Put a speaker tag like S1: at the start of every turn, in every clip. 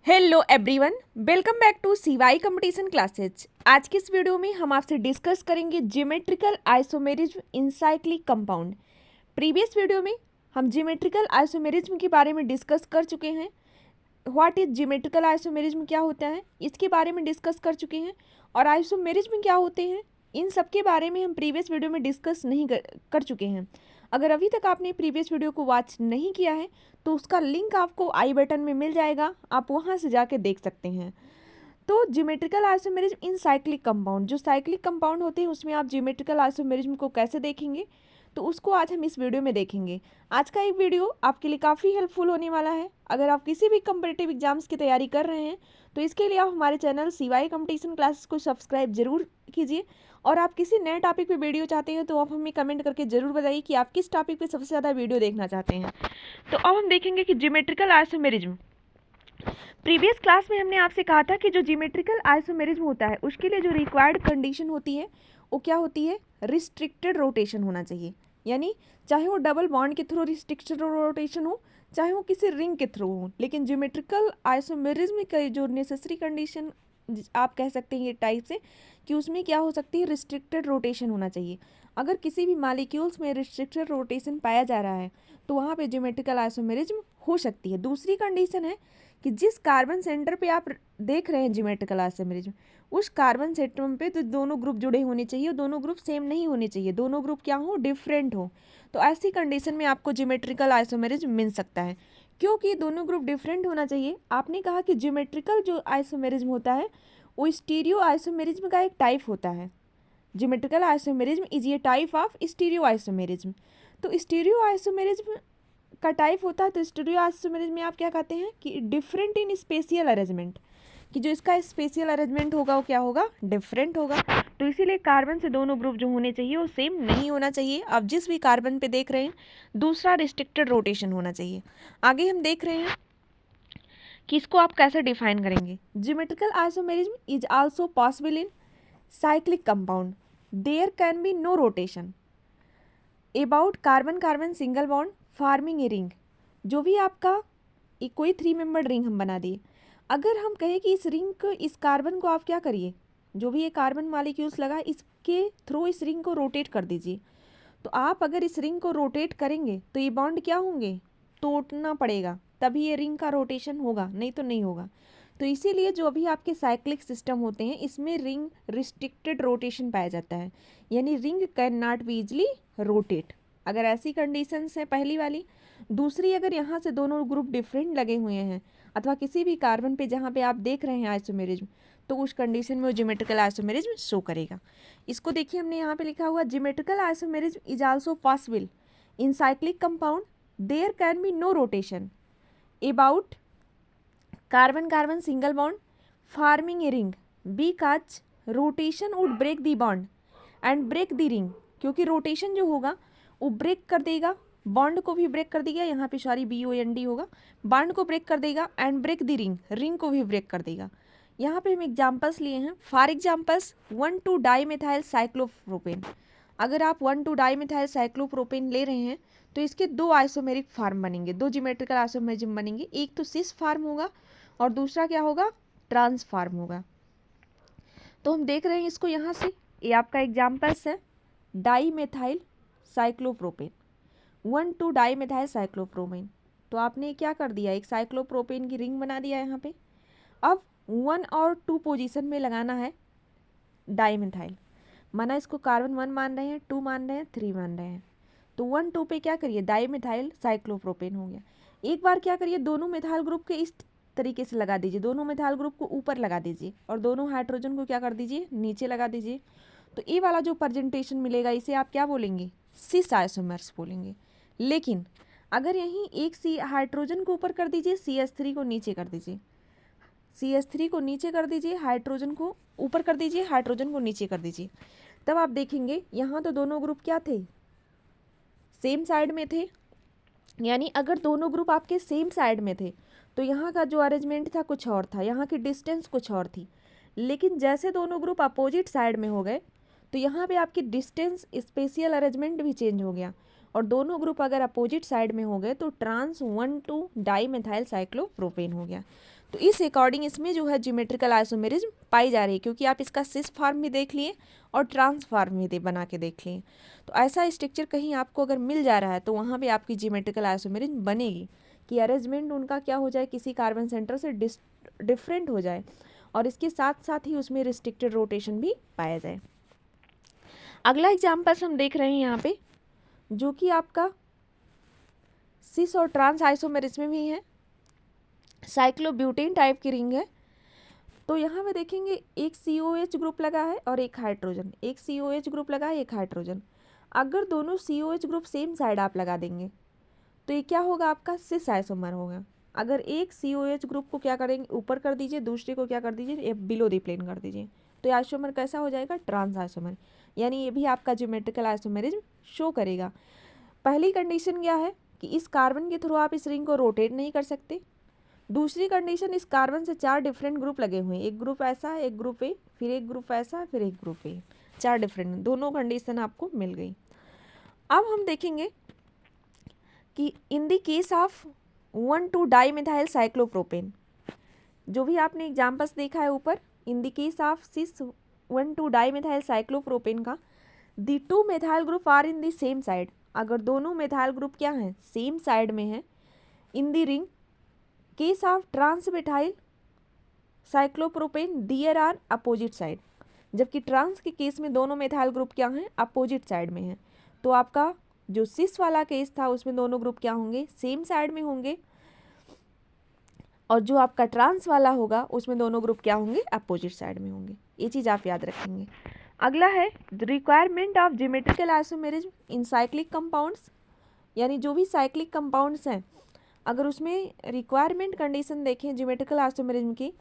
S1: Hello everyone, welcome back to CY competition classes. आज की इस वीडियो में हम आपसे डिस्कस करेंगे geometrical isomerism in cyclic compound. Previous video में हम ज्योमेट्रिकल आइसोमेरिज्म के बारे में डिस्कस कर चुके हैं। व्हाट इज ज्योमेट्रिकल आइसोमेरिज्म, क्या होता है, इसके बारे में डिस्कस कर चुके हैं। और आइसोमेरिज्म क्या होते हैं, इन सब के बारे में हम प्रीवियस वीडियो में डिस्कस नहीं कर चुके हैं। अगर अभी तक आपने प्रीवियस वीडियो को वॉच नहीं किया है तो उसका लिंक आपको आई बटन में मिल जाएगा, आप वहाँ से जाके देख सकते हैं। तो geometrical isomerism in cyclic compound, जो साइक्लिक कंपाउंड होते हैं उसमें आप ज्योमेट्रिकल आइसोमेरिज्म को कैसे देखेंगे, तो उसको आज हम इस वीडियो में देखेंगे। आज का एक वीडियो आपके लिए काफ़ी हेल्पफुल होने वाला है। अगर आप किसी भी कम्पिटिटिव एग्जाम्स की तैयारी कर रहे हैं तो इसके लिए आप हमारे चैनल सीवाई कंपटीशन क्लासेस को सब्सक्राइब जरूर कीजिए। और आप किसी नए टॉपिक पे वीडियो चाहते हैं तो आप हमें कमेंट करके ज़रूर बताइए कि आप किस टॉपिक पे सबसे ज़्यादा वीडियो देखना चाहते हैं। तो अब हम देखेंगे कि ज्योमेट्रिकल आइसोमेरिज्म। प्रीवियस क्लास में हमने आपसे कहा था कि जो ज्योमेट्रिकल आइसोमेरिज्म होता है उसके लिए जो रिक्वायर्ड कंडीशन होती है वो क्या होती है, रिस्ट्रिक्टेड रोटेशन होना चाहिए। यानी चाहे वो डबल बॉन्ड के थ्रू रिस्ट्रिक्टेड रोटेशन हो, चाहे वो किसी रिंग के थ्रू हो, लेकिन ज्योमेट्रिकल आइसोमेरिज्म का जो नेसेसरी कंडीशन आप कह सकते हैं ये टाइप से कि उसमें क्या हो सकती है, रिस्ट्रिक्टेड रोटेशन होना चाहिए। अगर किसी भी मॉलिक्यूल्स में रिस्ट्रिक्टेड रोटेशन पाया जा रहा है तो वहाँ पे ज्योमेट्रिकल आइसोमेरिज्म हो सकती है। दूसरी कंडीशन है कि जिस कार्बन सेंटर पे आप देख रहे हैं ज्योमेट्रिकल आइसोमेरिज्म, उस कार्बन सेंटर पे तो दोनों ग्रुप जुड़े होने चाहिए, दोनों ग्रुप सेम नहीं होने चाहिए, दोनों ग्रुप क्या हो, डिफरेंट हो। तो ऐसी कंडीशन में आपको ज्योमेट्रिकल आइसोमेरिज्म मिल सकता है। क्योंकि दोनों ग्रुप डिफरेंट होना चाहिए, आपने कहा कि ज्योमेट्रिकल जो आइसोमेरिज्म होता है वो स्टीरियो आइसोमेरिज्म का एक टाइप होता है। Geometrical isomerism is a type of stereo isomerism. तो स्टीरियो आइसोमेरिज्म का टाइप होता है, तो स्टीरियो आइसोमेरिज्म में आप क्या कहते हैं कि डिफरेंट इन स्पेशियल अरेंजमेंट, कि जो इसका स्पेशियल अरेंजमेंट होगा वो क्या होगा, डिफरेंट होगा। तो इसीलिए कार्बन से दोनों ग्रुप जो होने चाहिए वो सेम नहीं होना चाहिए। आप जिस भी कार्बन पे देख रहे हैं दूसरा रिस्ट्रिक्टेड रोटेशन होना चाहिए। आगे हम देख रहे हैं कि इसको आप कैसे डिफाइन करेंगे। Geometrical isomerism is also possible in cyclic compound, there can be no rotation about carbon carbon single bond forming a ring. जो भी आपका कोई 3 मेंबर्ड रिंग हम बना दिए, अगर हम कहें कि इस रिंग को, इस कार्बन को आप क्या करिए, जो भी ये कार्बन मॉलिक्यूल्स लगा इसके थ्रू इस रिंग को रोटेट कर दीजिए। तो आप अगर इस रिंग को रोटेट करेंगे तो ये बॉन्ड क्या होंगे, तोड़ना पड़ेगा, तभी ये रिंग का रोटेशन होगा, नहीं तो नहीं होगा। तो इसीलिए जो अभी आपके साइक्लिक सिस्टम होते हैं इसमें रिंग रिस्ट्रिक्टेड रोटेशन पाया जाता है, यानी ring can not be easily rotate. अगर ऐसी कंडीशंस है पहली वाली। दूसरी, अगर यहाँ से दोनों ग्रुप डिफरेंट लगे हुए हैं अथवा किसी भी कार्बन पे जहाँ पे आप देख रहे हैं आइसोमेरिज्म, तो उस कंडीशन में वो ज्योमेट्रिकल आइसोमेरिज्म शो करेगा। इसको देखिए, हमने यहाँ पे लिखा हुआ geometrical isomerism is also possible in cyclic compound, there can be no rotation about carbon carbon single bond forming a ring because rotation would break the bond and break the ring. क्योंकि rotation जो होगा वो break कर देगा, bond को भी break कर देगा, यहाँ पे सॉरी BOND होगा, बॉन्ड को ब्रेक कर देगा and break the ring, ring को भी ब्रेक कर देगा। यहाँ पे हम एग्जाम्पल्स लिए हैं। For examples 1,2 dimethyl cyclopropane. अगर आप 1,2 डाईमेथाइल साइक्लोप्रोपेन ले रहे हैं तो इसके दो आइसोमेरिक फार्म बनेंगे, दो ज्योमेट्रिकल आइसोमेरिज्म बनेंगे। एक तो सिस फार्म होगा और दूसरा क्या होगा, ट्रांस फार्म होगा। तो हम देख रहे हैं इसको यहाँ से, ये आपका एग्जाम्पल्स है डाईमेथाइल साइक्लोप्रोपेन, 1,2 डाईमेथाइल साइक्लोप्रोपेन। तो आपने क्या कर दिया, एक साइक्लोप्रोपेन की रिंग बना दिया यहाँ पे। अब 1 और 2 पोजीशन में लगाना है डाईमेथाइल, माना इसको कार्बन 1 मान रहे हैं, 2 मान रहे हैं, 3 मान रहे हैं। तो 1 2 पे क्या करिए, डाईमेथाइल साइक्लोप्रोपेन हो गया। एक बार क्या करिए, दोनों मेथाइल ग्रुप के इस तरीके से लगा दीजिए, दोनों मेथाइल ग्रुप को ऊपर लगा दीजिए और दोनों हाइड्रोजन को क्या कर दीजिए, नीचे लगा दीजिए। तो ये वाला जो प्रेजेंटेशन मिलेगा इसे आप क्या बोलेंगे, सिस आइसोमर्स बोलेंगे। लेकिन अगर यहीं एक सी हाइड्रोजन को ऊपर कर दीजिए, CH3 को नीचे कर दीजिए, CH3 को नीचे कर दीजिए, हाइड्रोजन को ऊपर कर दीजिए, हाइड्रोजन को नीचे कर दीजिए, तब आप देखेंगे यहाँ तो दोनों ग्रुप क्या थे, सेम साइड में थे। यानी अगर दोनों ग्रुप आपके सेम साइड में थे तो यहाँ का जो अरेंजमेंट था कुछ और था, यहाँ की डिस्टेंस कुछ और थी। लेकिन जैसे दोनों ग्रुप अपोजिट साइड में हो गए तो यहाँ पे आपकी डिस्टेंस स्पेशियल अरेंजमेंट भी चेंज हो गया और दोनों ग्रुप अगर अपोजिट साइड में हो गए तो ट्रांस 1,2 डाई मिथाइल साइक्लोप्रोपेन हो गया। तो इस अकॉर्डिंग इसमें जो है ज्योमेट्रिकल आइसोमेरिज्म पाई जा रही है, क्योंकि आप इसका सिस फॉर्म भी देख लिए और ट्रांस फॉर्म भी बना के देख लिए। तो ऐसा स्ट्रक्चर कहीं आपको अगर मिल जा रहा है तो वहाँ पे आपकी ज्योमेट्रिकल आइसोमेरिज्म बनेगी कि अरेंजमेंट उनका क्या हो जाए, किसी कार्बन सेंटर से डिफरेंट हो जाए और इसके साथ साथ ही उसमें रिस्ट्रिक्टेड रोटेशन भी पाया जाए। अगला एग्जाम्पल हम देख रहे हैं यहाँ पे, जो कि आपका सिस और ट्रांस आइसोमेरिज्म में भी है, साइक्लोब्यूटेन टाइप की रिंग है। तो यहाँ पे देखेंगे एक COH ग्रुप लगा है और एक हाइड्रोजन, एक COH ग्रुप लगा है, एक हाइड्रोजन। अगर दोनों COH ग्रुप सेम साइड आप लगा देंगे तो ये क्या होगा, आपका सिस आइसोमर होगा। अगर एक COH ग्रुप को क्या करेंगे, ऊपर कर दीजिए, दूसरे को क्या कर दीजिए, बिलो द प्लेन कर दीजिए, तो ये आइसोमर कैसा हो जाएगा, ट्रांस आइसोमर। यानी ये भी आपका ज्योमेट्रिकल आइसोमेरिज्म शो करेगा। पहली कंडीशन क्या है कि इस कार्बन के थ्रू आप इस रिंग को रोटेट नहीं कर सकते। दूसरी कंडीशन, इस कार्बन से 4 डिफरेंट ग्रुप लगे हुए हैं, एक ग्रुप ऐसा है, एक ग्रुप ए, फिर एक ग्रुप ऐसा, फिर एक ग्रुप ए, 4 डिफरेंट, दोनों कंडीशन आपको मिल गई। अब हम देखेंगे कि in the case of 1,2 di methyl cyclopropane, जो भी आपने एग्जाम्पल्स देखा है ऊपर, in the case of cis 1,2 di methyl cyclopropane का the 2 methyl group are in the same side. अगर दोनों मिथाइल ग्रुप क्या हैं, सेम साइड में है, in the ring case of trans methyl cyclopropane there are opposite side. जबकि trans के case में दोनों मिथाइल ग्रुप क्या हैं, अपोजिट साइड में हैं। तो आपका जो सिस वाला केस था उसमें दोनों ग्रुप क्या होंगे, सेम साइड में होंगे, और जो आपका ट्रांस वाला होगा उसमें दोनों ग्रुप क्या होंगे, अपोजिट साइड में होंगे। ये चीज़ आप याद रखेंगे। अगला है the requirement of geometrical isomerism in cyclic compounds, यानी जो भी साइक्लिक कंपाउंड्स हैं अगर उसमें रिक्वायरमेंट कंडीशन देखें ज्योमेट्रिकल आइसोमेरिज्म की,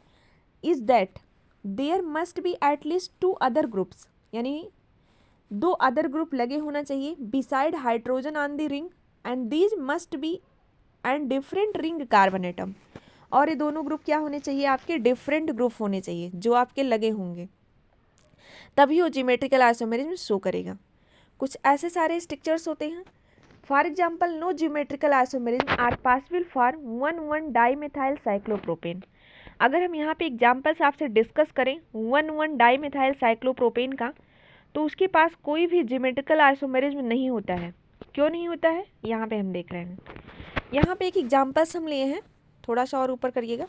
S1: is that there must be at least 2 other groups, यानी 2 अदर ग्रुप लगे होना चाहिए beside hydrogen on the ring, and these must be and different ring carbon atom. और ये दोनों ग्रुप क्या होने चाहिए, आपके डिफरेंट ग्रुप होने चाहिए जो आपके लगे होंगे, तभी वो ज्योमेट्रिकल आइसोमेरिज्म शो करेगा। कुछ ऐसे सारे स्ट्रक्चर्स होते हैं, for example no geometrical isomerism are possible for 1,1 dimethyl cyclopropane. अगर हम यहाँ पे एग्जाम्पल्स आपसे डिस्कस करें 1,1 डाईमिथाइल साइक्लोप्रोपेन का, तो उसके पास कोई भी ज्योमेट्रिकल आइसोमेरिज्म नहीं होता है। क्यों नहीं होता है, यहाँ पे हम देख रहे हैं। यहाँ पे एक एग्जाम्पल्स हम लिए हैं, थोड़ा सा और ऊपर करिएगा।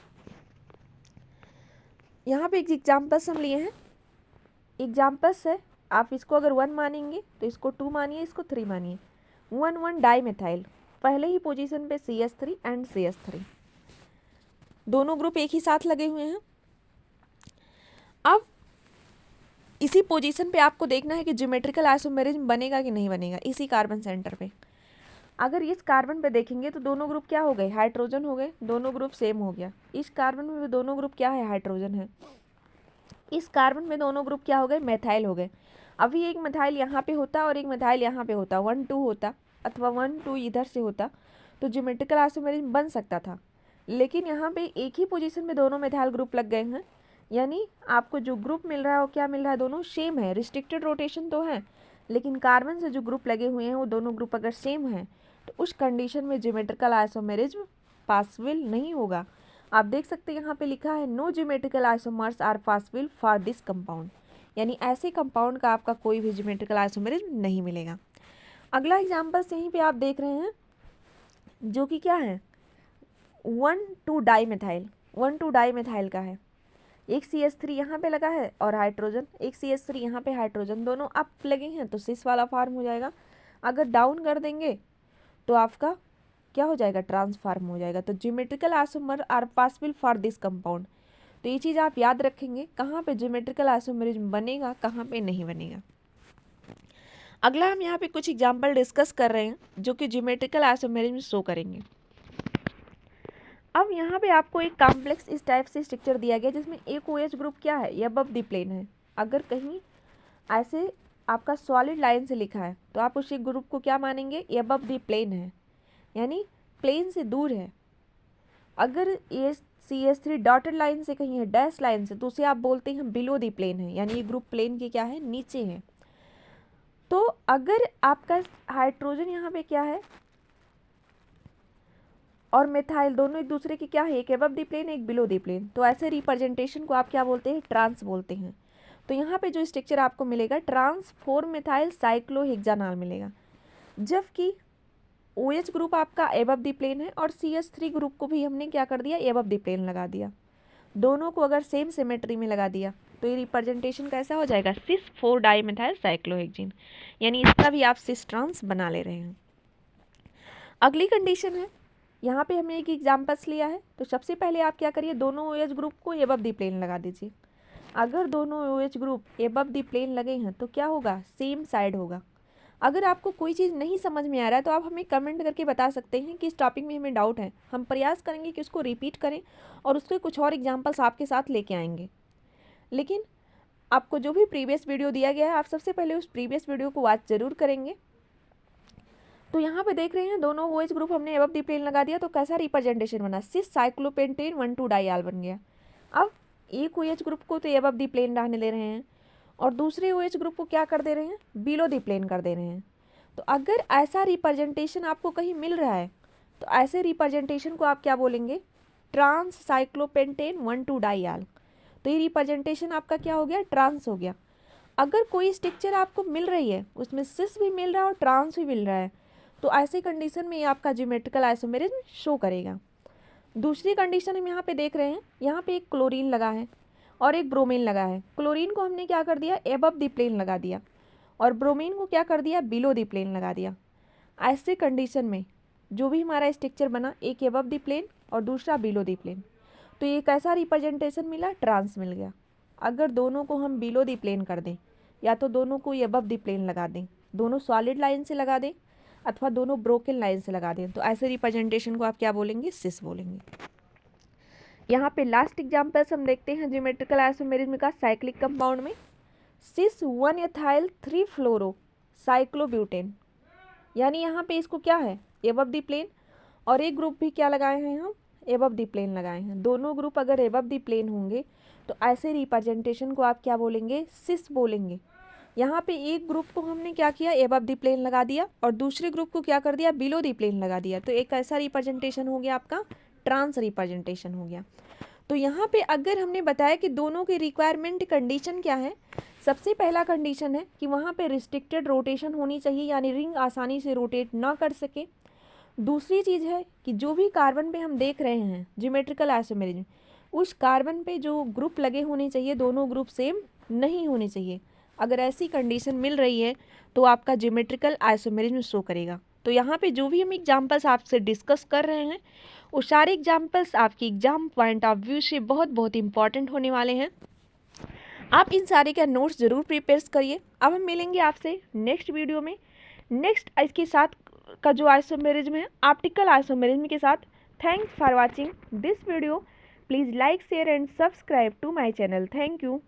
S1: यहाँ पे एक एग्जाम्पल्स हम लिए हैं, एग्जाम्पल्स है, आप इसको अगर 1 मानेंगे तो इसको 2 मानिए, इसको 3 मानिए। 1,1 डाईमिथाइल, पहले ही पोजीशन पे CH3 एंड CH3, दोनों ग्रुप एक ही साथ लगे हुए हैं। अब इसी पोजीशन पे आपको देखना है कि ज्योमेट्रिकल आइसोमेरिज्म बनेगा कि नहीं बनेगा। इसी कार्बन सेंटर पे अगर इस कार्बन पे देखेंगे तो दोनों ग्रुप क्या हो गए, हाइड्रोजन हो गए, दोनों ग्रुप सेम हो गया। इस कार्बन में भी दोनों ग्रुप क्या है, हाइड्रोजन है। इस कार्बन में दोनों ग्रुप क्या हो गए, मेथाइल हो गए। अभी एक मिथाइल यहाँ पे होता और एक मिथाइल यहाँ पे होता, 1,2 होता, अथवा 1,2 इधर से होता, तो ज्योमेट्रिकल आइसोमेरिज्म बन सकता था। लेकिन यहाँ पे एक ही पोजीशन में दोनों मिथाइल ग्रुप लग गए हैं, यानी आपको जो ग्रुप मिल रहा है वो क्या मिल रहा है, दोनों सेम है। रिस्ट्रिक्टेड रोटेशन तो है, लेकिन कार्बन से जो ग्रुप लगे हुए हैं वो दोनों ग्रुप अगर सेम है तो उस कंडीशन में ज्योमेट्रिकल आइसोमेरिज्म पॉसिबल नहीं होगा। आप देख सकते हैं यहाँ पे लिखा है no geometrical isomers are possible for this compound, यानी ऐसे कंपाउंड का आपका कोई भी ज्योमेट्रिकल आइसोमेरिज्म नहीं मिलेगा। अगला एग्जाम्पल यहीं पे आप देख रहे हैं, जो कि क्या है, 1,2 डाईमिथाइल, 1,2 डाईमिथाइल का है। एक CH3 यहाँ पे लगा है और हाइड्रोजन, एक CH3 यहाँ पे हाइड्रोजन, दोनों अप लगे हैं तो सिस वाला फॉर्म हो जाएगा। अगर डाउन कर देंगे तो आपका क्या हो जाएगा, ट्रांसफॉर्म हो जाएगा। तो geometrical isomer are possible for this compound. तो ये चीज़ आप याद रखेंगे, कहाँ पे ज्योमेट्रिकल आइसोमेरिज्म बनेगा, कहाँ पे नहीं बनेगा। अगला हम यहाँ पे कुछ एग्जाम्पल डिस्कस कर रहे हैं जो कि ज्योमेट्रिकल आइसोमेरिज्म शो करेंगे। अब यहाँ पे आपको एक कॉम्प्लेक्स इस टाइप से स्ट्रक्चर दिया गया जिसमें एक OH ग्रुप क्या है, ये अबव द प्लेन है। अगर कहीं ऐसे आपका सॉलिड लाइन से लिखा है तो आप उसी ग्रुप को क्या मानेंगे, ये अबव द प्लेन है, यानी प्लेन से दूर है। अगर ये CH3 डॉटेड लाइन से कहीं है, डैश लाइन से, तो उसे आप बोलते हैं बिलो द प्लेन है, यानी ये ग्रुप प्लेन के क्या है, नीचे है। तो अगर आपका हाइड्रोजन यहाँ पे क्या है और मिथाइल दोनों एक दूसरे की क्या है, एक एबव द प्लेन एक बिलो द प्लेन, तो ऐसे रिप्रेजेंटेशन को आप क्या बोलते हैं, ट्रांस बोलते हैं। तो यहाँ पे जो स्ट्रक्चर आपको मिलेगा ट्रांस 4 मिथाइल साइक्लोहेक्सानॉल मिलेगा, जबकि OH ग्रुप आपका एबव द प्लेन है और CH3 ग्रुप को भी हमने क्या कर दिया, एबव द प्लेन लगा दिया। दोनों को अगर सेम सिमेट्री में लगा दिया तो ये रिप्रेजेंटेशन कैसा हो जाएगा, सिस 4 डाईमिथाइल साइक्लोहेक्सीन, यानी इसका भी आप सिस ट्रांस बना ले रहे हैं। अगली कंडीशन है, यहाँ पे हमने एक एग्जाम्पल्स लिया है, तो सबसे पहले आप क्या करिए, दोनों OH ग्रुप को एबव द प्लेन लगा दीजिए। अगर दोनों OH group above the plane लगे हैं तो क्या होगा, सेम साइड होगा। अगर आपको कोई चीज़ नहीं समझ में आ रहा है तो आप हमें कमेंट करके बता सकते हैं कि इस टॉपिक में हमें डाउट है, हम प्रयास करेंगे कि उसको रिपीट करें और उसके कुछ और एग्जाम्पल्स आपके साथ लेके आएंगे। लेकिन आपको जो भी प्रीवियस वीडियो दिया गया है आप सबसे पहले उस प्रीवियस वीडियो को वॉच जरूर करेंगे। तो यहाँ पे देख रहे हैं दोनों OH ग्रुप हमने एबव द प्लेन लगा दिया, तो कैसा रिप्रेजेंटेशन बना, सिस साइक्लोपेंटेन 1,2 डाइआल बन गया। अब एक OH ग्रुप को तो एबव द प्लेन रहने दे रहे हैं और दूसरे OH ग्रुप को क्या कर दे रहे हैं, बिलो द प्लेन कर दे रहे हैं। तो अगर ऐसा रिप्रेजेंटेशन आपको कहीं मिल रहा है तो ऐसे रिप्रेजेंटेशन को आप क्या बोलेंगे, ट्रांस साइक्लोपेंटेन 1,2 डाइआल। तो ये रिप्रेजेंटेशन आपका क्या हो गया, ट्रांस हो गया। अगर कोई स्ट्रक्चर आपको मिल रही है उसमें सिस भी मिल रहा है और ट्रांस भी मिल रहा है तो ऐसी कंडीशन में ये आपका ज्योमेट्रिकल आइसोमेरिज्म शो करेगा। दूसरी कंडीशन हम यहाँ पे देख रहे हैं, यहाँ पे एक क्लोरीन लगा है और एक ब्रोमीन लगा है। क्लोरीन को हमने क्या कर दिया, एबव द प्लेन लगा दिया और ब्रोमीन को क्या कर दिया, बिलो द प्लेन लगा दिया। ऐसे कंडीशन में जो भी हमारा स्ट्रक्चर बना, एक एबव द प्लेन और दूसरा बिलो द प्लेन, तो ये कैसा रिप्रेजेंटेशन मिला, ट्रांस मिल गया। अगर दोनों को हम बिलो द प्लेन कर दें या तो दोनों को एबव द प्लेन लगा दें, दोनों सॉलिड लाइन से लगा दें अथवा दोनों ब्रोकन लाइन से लगा दें, तो ऐसे रिप्रेजेंटेशन को आप क्या बोलेंगे, सिस बोलेंगे। यहाँ पे लास्ट एग्जांपल्स हम देखते हैं ज्योमेट्रिकल आइसोमेरिज्म का साइक्लिक कंपाउंड में, सिस 1 एथाइल 3 फ्लोरो साइक्लोब्यूटेन, यानी यहाँ पे इसको क्या है, एबव द प्लेन और एक ग्रुप भी क्या लगाए हैं हम, एबव द प्लेन लगाए हैं। दोनों ग्रुप अगर एबव द प्लेन होंगे तो ऐसे रिप्रेजेंटेशन को आप क्या बोलेंगे, सिस बोलेंगे। यहाँ पे एक ग्रुप को हमने क्या किया, एबव द प्लेन लगा दिया और दूसरे ग्रुप को क्या कर दिया, बिलो द प्लेन लगा दिया, तो एक ऐसा रिप्रेजेंटेशन हो गया आपका, ट्रांस रिप्रेजेंटेशन हो गया। तो यहाँ पे अगर हमने बताया कि दोनों की रिक्वायरमेंट कंडीशन क्या है, सबसे पहला कंडीशन है कि वहाँ पे रिस्ट्रिक्टेड रोटेशन होनी चाहिए, यानी रिंग आसानी से रोटेट ना कर सके। दूसरी चीज़ है कि जो भी कार्बन पे हम देख रहे हैं ज्योमेट्रिकल आइसोमेरिज्म, उस कार्बन पे जो ग्रुप लगे होने चाहिए दोनों ग्रुप सेम नहीं होने चाहिए। अगर ऐसी कंडीशन मिल रही है तो आपका ज्योमेट्रिकल आइसोमेरिज्म शो करेगा। तो यहाँ पे जो भी हम एग्जांपल्स आपसे डिस्कस कर रहे हैं वो सारे एग्जांपल्स आपकी एग्जाम पॉइंट ऑफ व्यू से बहुत बहुत इंपॉर्टेंट होने वाले हैं। आप इन सारे का नोट्स ज़रूर प्रिपेयर करिए। अब हम मिलेंगे आपसे नेक्स्ट वीडियो में, नेक्स्ट इसके साथ का जो आइसोमेरिज्म है ऑप्टिकल आइसोमेरिज्म के साथ। Thanks for watching this video, please like share and subscribe to my channel. Thank you.